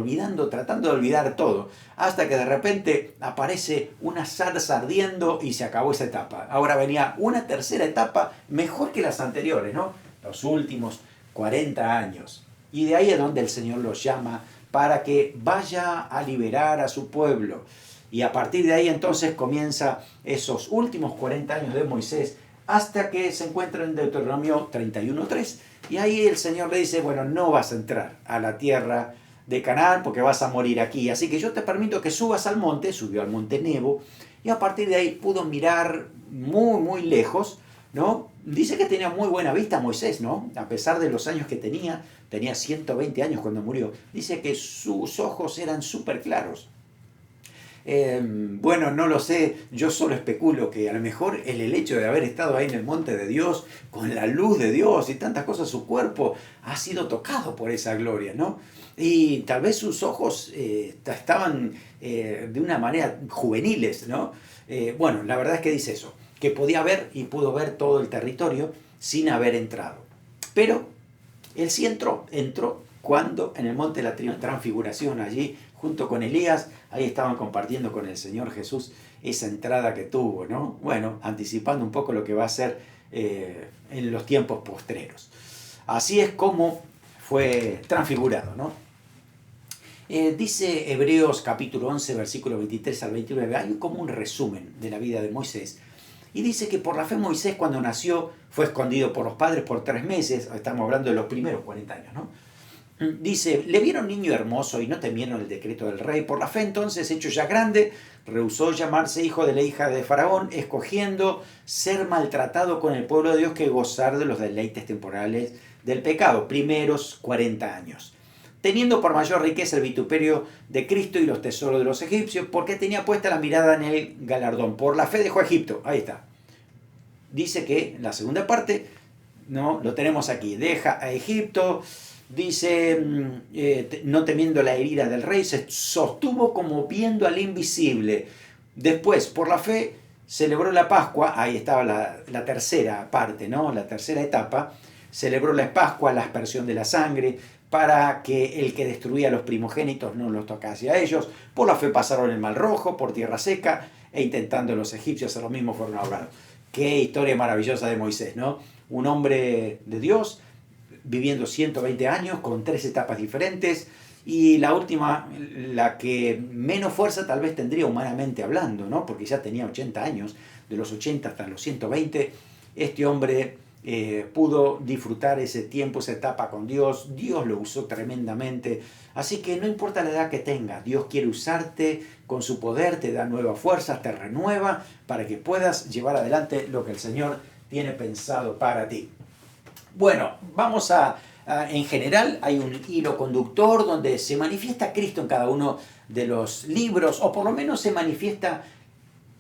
tratando de olvidar todo, hasta que de repente aparece una zarza ardiendo y se acabó esa etapa. Ahora venía una tercera etapa mejor que las anteriores, ¿no? Los últimos 40 años. Y de ahí es donde el Señor los llama para que vaya a liberar a su pueblo. Y a partir de ahí entonces comienza esos últimos 40 años de Moisés, hasta que se encuentra en Deuteronomio 31:3. Y ahí el Señor le dice, bueno, no vas a entrar a la tierra de Canaán porque vas a morir aquí. Así que yo te permito que subas al monte, subió al monte Nebo, y a partir de ahí pudo mirar muy, muy lejos, ¿no? Dice que tenía muy buena vista Moisés, ¿no? A pesar de los años que tenía 120 años cuando murió. Dice que sus ojos eran súper claros. Bueno, no lo sé, yo solo especulo que a lo mejor el hecho de haber estado ahí en el monte de Dios, con la luz de Dios y tantas cosas, su cuerpo ha sido tocado por esa gloria, ¿no? Y tal vez sus ojos estaban de una manera juveniles, ¿no? Bueno, la verdad es que dice eso, que podía ver y pudo ver todo el territorio sin haber entrado. Pero él sí entró cuando en el monte de la transfiguración, allí junto con Elías, ahí estaban compartiendo con el Señor Jesús esa entrada que tuvo, ¿no? Bueno, anticipando un poco lo que va a ser en los tiempos postreros. Así es como fue transfigurado, ¿no? Dice Hebreos capítulo 11, versículo 23 al 29, hay como un resumen de la vida de Moisés. Y dice que por la fe Moisés cuando nació fue escondido por los padres por 3 meses, estamos hablando de los primeros 40 años, ¿no? Dice, le vieron niño hermoso y no temieron el decreto del rey. Por la fe entonces, hecho ya grande, rehusó llamarse hijo de la hija de Faraón, escogiendo ser maltratado con el pueblo de Dios que gozar de los deleites temporales del pecado. Primeros 40 años. Teniendo por mayor riqueza el vituperio de Cristo y los tesoros de los egipcios, porque tenía puesta la mirada en el galardón. Por la fe dejó Egipto. Ahí está. Dice que la segunda parte, no, lo tenemos aquí. Deja a Egipto. Dice, no temiendo la herida del rey, se sostuvo como viendo al invisible. Después, por la fe, celebró la Pascua. Ahí estaba la tercera parte, ¿no? La tercera etapa. Celebró la Pascua, la aspersión de la sangre, para que el que destruía a los primogénitos no los tocase a ellos. Por la fe pasaron el Mar Rojo, por tierra seca, e intentando los egipcios hacer lo mismo fueron ahogados. Qué historia maravillosa de Moisés, ¿no? Un hombre de Dios, viviendo 120 años con 3 etapas diferentes, y la última, la que menos fuerza tal vez tendría humanamente hablando, ¿no? Porque ya tenía 80 años, de los 80 hasta los 120, este hombre pudo disfrutar ese tiempo, esa etapa con Dios. Dios lo usó tremendamente, así que no importa la edad que tengas, Dios quiere usarte con su poder, te da nuevas fuerzas, te renueva para que puedas llevar adelante lo que el Señor tiene pensado para ti. Bueno, vamos en general hay un hilo conductor donde se manifiesta Cristo en cada uno de los libros, o por lo menos se manifiesta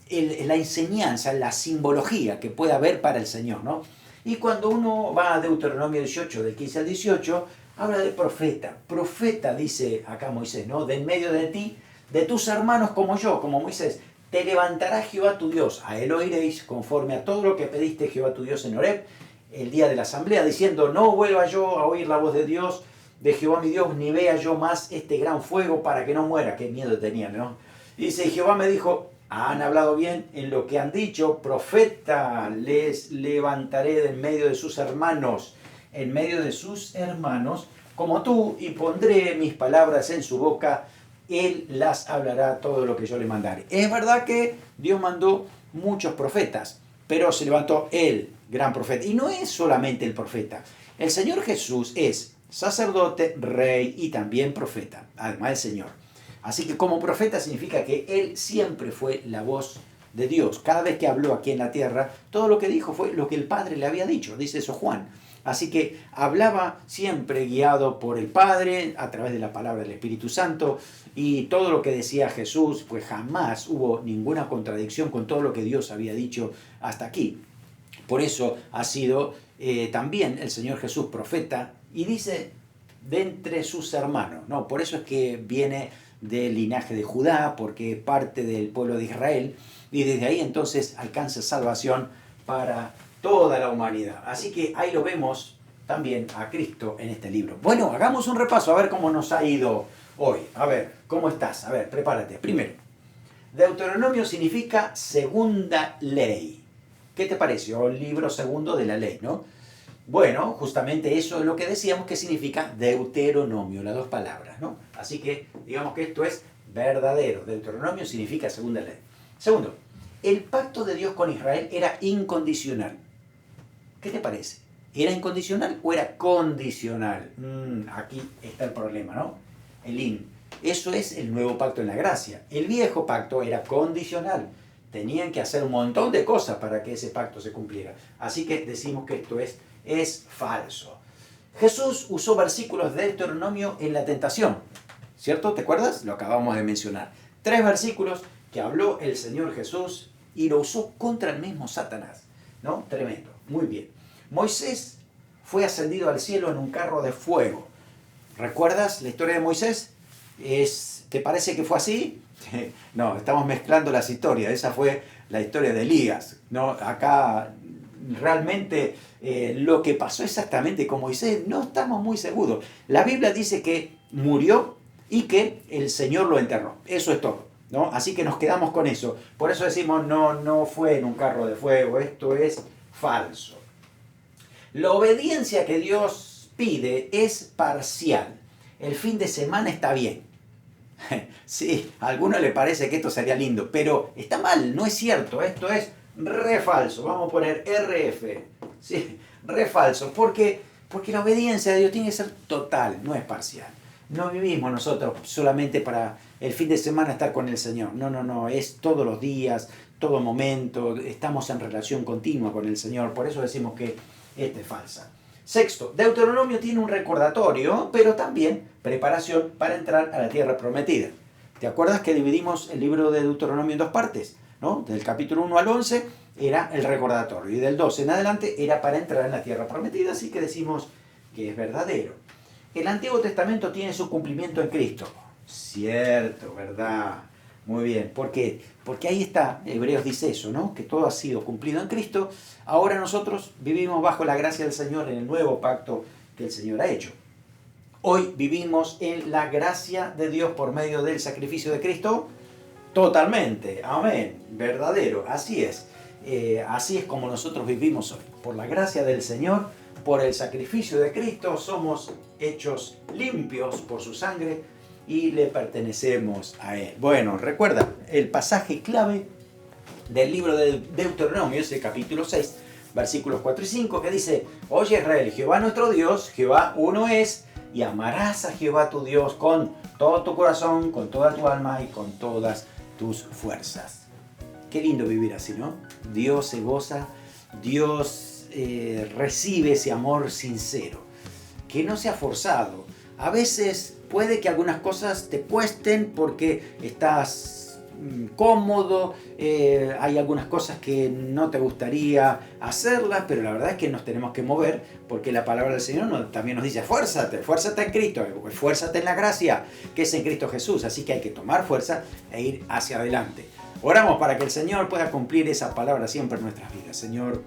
la enseñanza, la simbología que puede haber para el Señor, ¿no? Y cuando uno va a Deuteronomio 18, del 15 al 18, habla de profeta. Profeta, dice acá Moisés, ¿no? De en medio de ti, de tus hermanos como yo, como Moisés, te levantará Jehová tu Dios. A él oiréis conforme a todo lo que pediste Jehová tu Dios en Horeb, el día de la asamblea, diciendo, no vuelva yo a oír la voz de Dios, de Jehová mi Dios, ni vea yo más este gran fuego para que no muera. Qué miedo tenía, ¿no? Dice, Jehová me dijo, han hablado bien en lo que han dicho, profeta les levantaré de en medio de sus hermanos, como tú, y pondré mis palabras en su boca, él las hablará todo lo que yo le mandare. Es verdad que Dios mandó muchos profetas, pero se levantó el gran profeta. Y no es solamente el profeta. El Señor Jesús es sacerdote, rey y también profeta, además del Señor. Así que como profeta significa que Él siempre fue la voz de Dios. Cada vez que habló aquí en la tierra, todo lo que dijo fue lo que el Padre le había dicho, dice eso Juan. Así que hablaba siempre guiado por el Padre, a través de la palabra del Espíritu Santo, y todo lo que decía Jesús, pues jamás hubo ninguna contradicción con todo lo que Dios había dicho hasta aquí. Por eso ha sido también el Señor Jesús profeta, y dice de entre sus hermanos, ¿no? Por eso es que viene del linaje de Judá, porque parte del pueblo de Israel, y desde ahí entonces alcanza salvación para toda la humanidad. Así que ahí lo vemos también a Cristo en este libro. Bueno, hagamos un repaso a ver cómo nos ha ido hoy. A ver, ¿cómo estás? A ver, prepárate. Primero, Deuteronomio significa segunda ley. ¿Qué te pareció? El libro segundo de la ley, ¿no? Bueno, justamente eso es lo que decíamos que significa Deuteronomio, las dos palabras, ¿no? Así que digamos que esto es verdadero. Deuteronomio significa segunda ley. Segundo, el pacto de Dios con Israel era incondicional. ¿Qué te parece? ¿Era incondicional o era condicional? Aquí está el problema, ¿no? El in. Eso es el nuevo pacto en la gracia. El viejo pacto era condicional. Tenían que hacer un montón de cosas para que ese pacto se cumpliera. Así que decimos que esto es falso. Jesús usó versículos de Deuteronomio en la tentación, ¿cierto? ¿Te acuerdas? Lo acabamos de mencionar. 3 versículos que habló el Señor Jesús y lo usó contra el mismo Satanás, ¿no? Tremendo. Muy bien. Moisés fue ascendido al cielo en un carro de fuego. ¿Recuerdas la historia de Moisés? ¿Te parece que fue así? No, estamos mezclando las historias. Esa fue la historia de Elías, ¿no? Acá realmente lo que pasó exactamente con Moisés no estamos muy seguros. La Biblia dice que murió y que el Señor lo enterró. Eso es todo, ¿no? Así que nos quedamos con eso. Por eso decimos no fue en un carro de fuego. Esto es falso. La obediencia que Dios pide es parcial. El fin de semana está bien. Sí, a alguno le parece que esto sería lindo, pero está mal, no es cierto. Esto es re falso. Vamos a poner RF. Sí, re falso. Porque la obediencia de Dios tiene que ser total, no es parcial. No vivimos nosotros solamente para el fin de semana estar con el Señor. No, es todos los días, todo momento. Estamos en relación continua con el Señor. Por eso decimos que esta es falsa. Sexto, Deuteronomio tiene un recordatorio, pero también preparación para entrar a la tierra prometida. ¿Te acuerdas que dividimos el libro de Deuteronomio en 2 partes? ¿No? Del capítulo 1 al 11 era el recordatorio y del 12 en adelante era para entrar en la tierra prometida, así que decimos que es verdadero. El Antiguo Testamento tiene su cumplimiento en Cristo. Cierto, ¿verdad? Muy bien. ¿Por qué? Porque ahí está, Hebreos dice eso, ¿no? Que todo ha sido cumplido en Cristo. Ahora nosotros vivimos bajo la gracia del Señor en el nuevo pacto que el Señor ha hecho. Hoy vivimos en la gracia de Dios por medio del sacrificio de Cristo. Totalmente. Amén. Verdadero. Así es. Así es como nosotros vivimos hoy. Por la gracia del Señor, por el sacrificio de Cristo, somos hechos limpios por su sangre y le pertenecemos a Él. Bueno, recuerda el pasaje clave del libro de Deuteronomio, es el capítulo 6, versículos 4 y 5, que dice: Oye Israel, Jehová nuestro Dios, Jehová uno es, y amarás a Jehová tu Dios con todo tu corazón, con toda tu alma y con todas tus fuerzas. Qué lindo vivir así, ¿no? Dios se goza, Dios recibe ese amor sincero, que no sea forzado. A veces puede que algunas cosas te cuesten porque estás cómodo, hay algunas cosas que no te gustaría hacerlas, pero la verdad es que nos tenemos que mover porque la palabra del Señor también nos dice: esfuérzate en Cristo, esfuérzate en la gracia que es en Cristo Jesús. Así que hay que tomar fuerza e ir hacia adelante. Oramos para que el Señor pueda cumplir esa palabra siempre en nuestras vidas. Señor,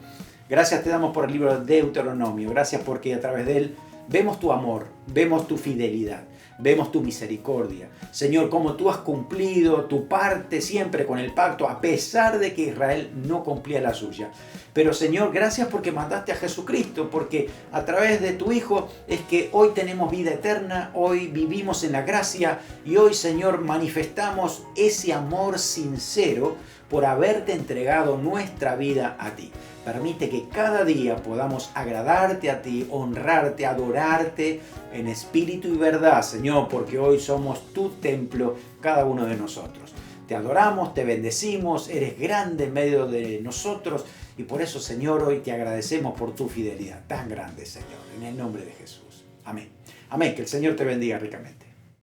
gracias te damos por el libro de Deuteronomio. Gracias porque a través de él vemos tu amor, vemos tu fidelidad. vemos tu misericordia. Señor, como tú has cumplido tu parte siempre con el pacto, a pesar de que Israel no cumplía la suya. Pero Señor, gracias porque mandaste a Jesucristo, porque a través de tu Hijo es que hoy tenemos vida eterna, hoy vivimos en la gracia y hoy, Señor, manifestamos ese amor sincero por haberte entregado nuestra vida a ti. Permite que cada día podamos agradarte a ti, honrarte, adorarte en espíritu y verdad, Señor, porque hoy somos tu templo, cada uno de nosotros. Te adoramos, te bendecimos, eres grande en medio de nosotros y por eso, Señor, hoy te agradecemos por tu fidelidad tan grande, Señor, en el nombre de Jesús. Amén. Amén, que el Señor te bendiga ricamente.